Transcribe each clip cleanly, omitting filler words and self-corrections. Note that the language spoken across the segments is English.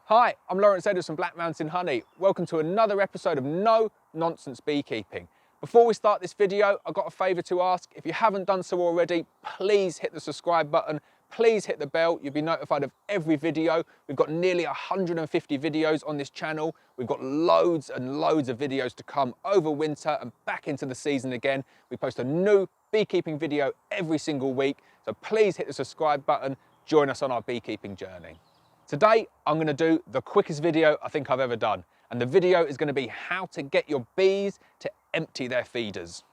Hi, I'm Lawrence Edwards from Black Mountain Honey. Welcome to another episode of No Nonsense Beekeeping. Before we start this video, I've got a favour to ask. If you haven't done so already, please hit the subscribe button. Please hit the bell. You'll be notified of every video. We've got nearly 150 videos on this channel. We've got loads and loads of videos to come over winter and back into the season again. We post a new beekeeping video every single week. So please hit the subscribe button. Join us on our beekeeping journey. Today, I'm going to do the quickest video I think I've ever done. And the video is going to be how to get your bees to empty their feeders.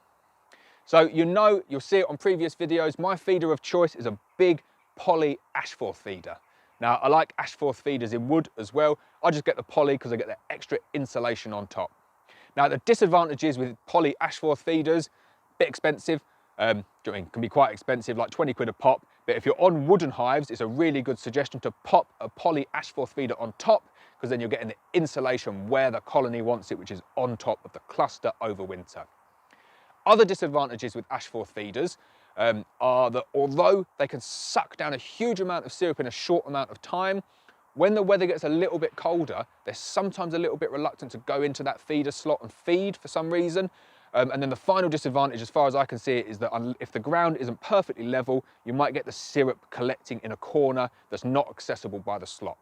So you'll see it on previous videos, my feeder of choice is a big poly ashforth feeder. Now, I like ashforth feeders in wood as well. I just get the poly because I get the extra insulation on top. Now, the disadvantages with poly ashforth feeders, a bit expensive. Can be quite expensive, like 20 quid a pop. But if you're on wooden hives, it's a really good suggestion to pop a poly ashforth feeder on top, because then you're getting the insulation where the colony wants it, which is on top of the cluster over winter. Other disadvantages with ashforth feeders are that although they can suck down a huge amount of syrup in a short amount of time, when the weather gets a little bit colder, they're sometimes a little bit reluctant to go into that feeder slot and feed for some reason. And then the final disadvantage, as far as I can see it, is that if the ground isn't perfectly level, you might get the syrup collecting in a corner that's not accessible by the slot.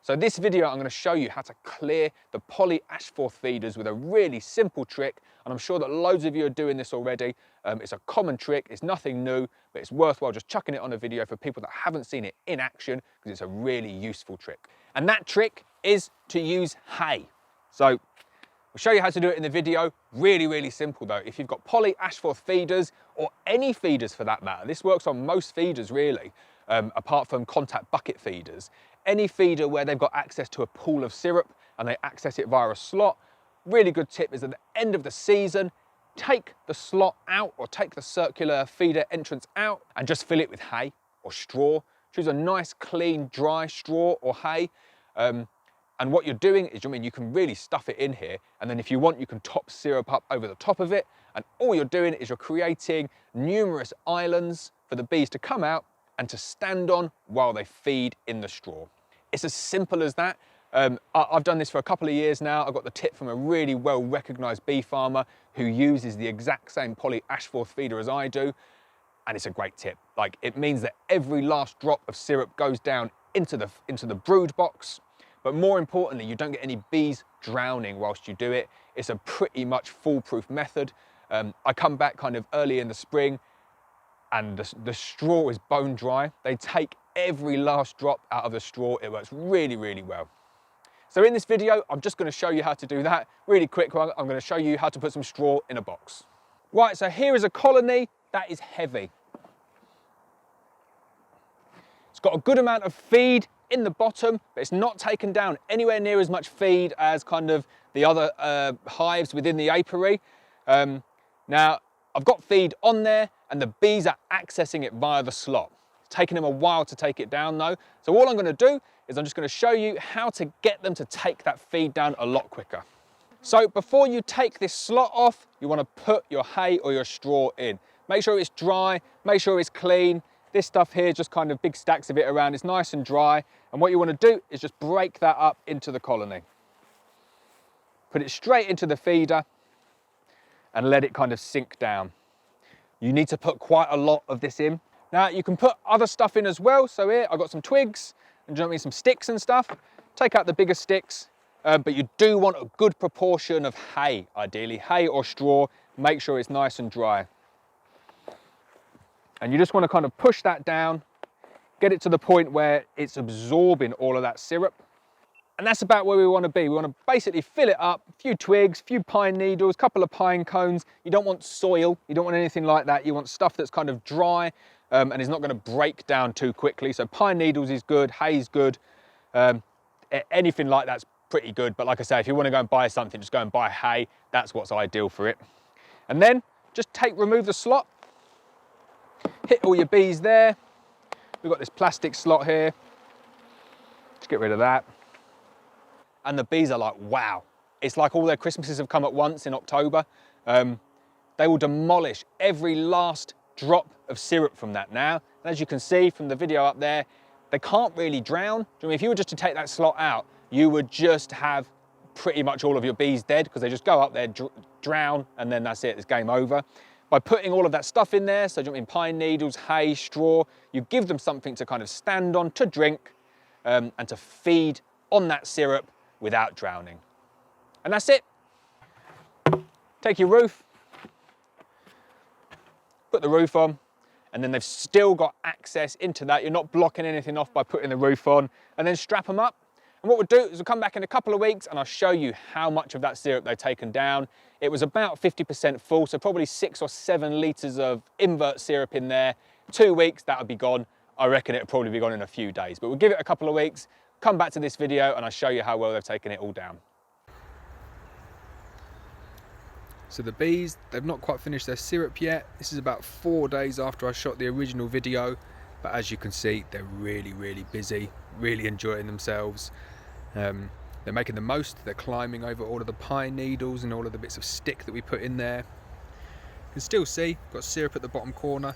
So this video, I'm going to show you how to clear the poly ashforth feeders with a really simple trick. And I'm sure that loads of you are doing this already. It's a common trick, it's nothing new, but it's worthwhile just chucking it on a video for people that haven't seen it in action, because it's a really useful trick. And that trick is to use hay. So we'll show you how to do it in the video. Really, really simple though. If you've got poly ashforth feeders, or any feeders for that matter, this works on most feeders really, apart from contact bucket feeders. Any feeder where they've got access to a pool of syrup and they access it via a slot, really good tip is at the end of the season, take the slot out or take the circular feeder entrance out and just fill it with hay or straw. Choose a nice, clean, dry straw or hay. And what you're doing is, you can really stuff it in here, and then if you want, you can top syrup up over the top of it, and all you're doing is you're creating numerous islands for the bees to come out and to stand on while they feed in the straw. It's as simple as that. I've done this for a couple of years now. I got the tip from a really well-recognised bee farmer who uses the exact same poly ashforth feeder as I do, and it's a great tip. Like, it means that every last drop of syrup goes down into the brood box. But more importantly, you don't get any bees drowning whilst you do it. It's a pretty much foolproof method. I come back kind of early in the spring and the straw is bone dry. They take every last drop out of the straw. It works really, really well. So in this video, I'm just going to show you how to do that. Really quick one. I'm going to show you how to put some straw in a box. Right, so here is a colony that is heavy. It's got a good amount of feed in the bottom, but it's not taken down anywhere near as much feed as kind of the other hives within the apiary. Now, I've got feed on there and the bees are accessing it via the slot. It's taking them a while to take it down though. So all I'm going to do is I'm just going to show you how to get them to take that feed down a lot quicker. So before you take this slot off, you want to put your hay or your straw in. Make sure it's dry, make sure it's clean. This stuff here, just kind of big stacks of it around, it's nice and dry. And what you want to do is just break that up into the colony. Put it straight into the feeder and let it kind of sink down. You need to put quite a lot of this in. Now you can put other stuff in as well. So here I've got some twigs and some sticks and stuff. Take out the bigger sticks, but you do want a good proportion of hay, ideally, hay or straw. Make sure it's nice and dry. And you just want to kind of push that down, get it to the point where it's absorbing all of that syrup. And that's about where we want to be. We want to basically fill it up, a few twigs, a few pine needles, a couple of pine cones. You don't want soil, you don't want anything like that. You want stuff that's kind of dry and is not going to break down too quickly. So pine needles is good, hay's good. Anything like that's pretty good. But like I say, if you want to go and buy something, just go and buy hay. That's what's ideal for it. And then just remove the slot. Hit all your bees there. We've got this plastic slot here. Just get rid of that. And the bees are like, wow. It's like all their Christmases have come at once in October. They will demolish every last drop of syrup from that now. And as you can see from the video up there, they can't really drown. If you were just to take that slot out, you would just have pretty much all of your bees dead, because they just go up there, drown, and then that's it, it's game over. By putting all of that stuff in there, so do you know what I mean, pine needles, hay, straw, you give them something to kind of stand on, to drink, and to feed on that syrup without drowning. And that's it. Take your roof, put the roof on, and then they've still got access into that. You're not blocking anything off by putting the roof on, and then strap them up. And what we'll do is we'll come back in a couple of weeks and I'll show you how much of that syrup they've taken down. It was about 50% full, so probably 6 or 7 litres of invert syrup in there. 2 weeks, that would be gone. I reckon it'll probably be gone in a few days, but we'll give it a couple of weeks, come back to this video and I'll show you how well they've taken it all down. So the bees, they've not quite finished their syrup yet. This is about 4 days after I shot the original video, but as you can see, they're really busy, really enjoying themselves. They're making the most. They're climbing over all of the pine needles and all of the bits of stick that we put in there. You can still see, got syrup at the bottom corner,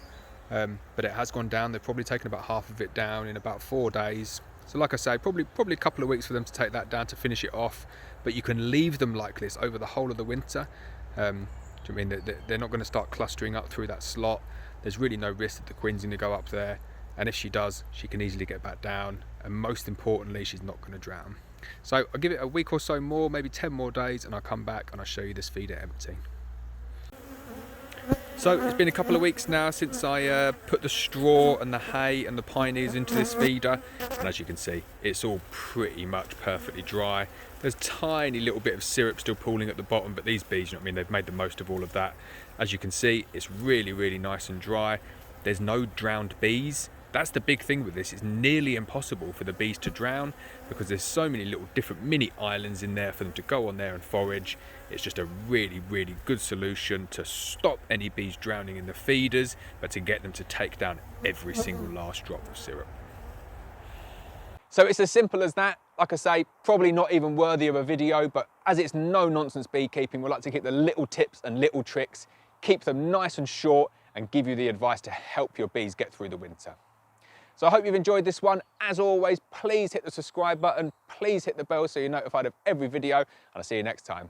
but it has gone down. They've probably taken about half of it down in about 4 days. So like I say, probably a couple of weeks for them to take that down to finish it off, but you can leave them like this over the whole of the winter. Do you know what I mean? They're not going to start clustering up through that slot. There's really no risk that the queen's going to go up there, and if she does, she can easily get back down, and most importantly, she's not going to drown. So I'll give it a week or so more, maybe 10 more days, and I'll come back and I'll show you this feeder empty. So it's been a couple of weeks now since I put the straw and the hay and the pine needles into this feeder, and as you can see, it's all pretty much perfectly dry. There's a tiny little bit of syrup still pooling at the bottom, but these bees, you know what I mean, they've made the most of all of that. As you can see, it's really nice and dry. There's no drowned bees. That's the big thing with this. It's nearly impossible for the bees to drown because there's so many little different mini islands in there for them to go on there and forage. It's just a really good solution to stop any bees drowning in the feeders, but to get them to take down every single last drop of syrup. So it's as simple as that. Like I say, probably not even worthy of a video, but as it's no nonsense beekeeping, we like to keep the little tips and little tricks, keep them nice and short, and give you the advice to help your bees get through the winter. So I hope you've enjoyed this one. As always, please hit the subscribe button, please hit the bell so you're notified of every video, and I'll see you next time.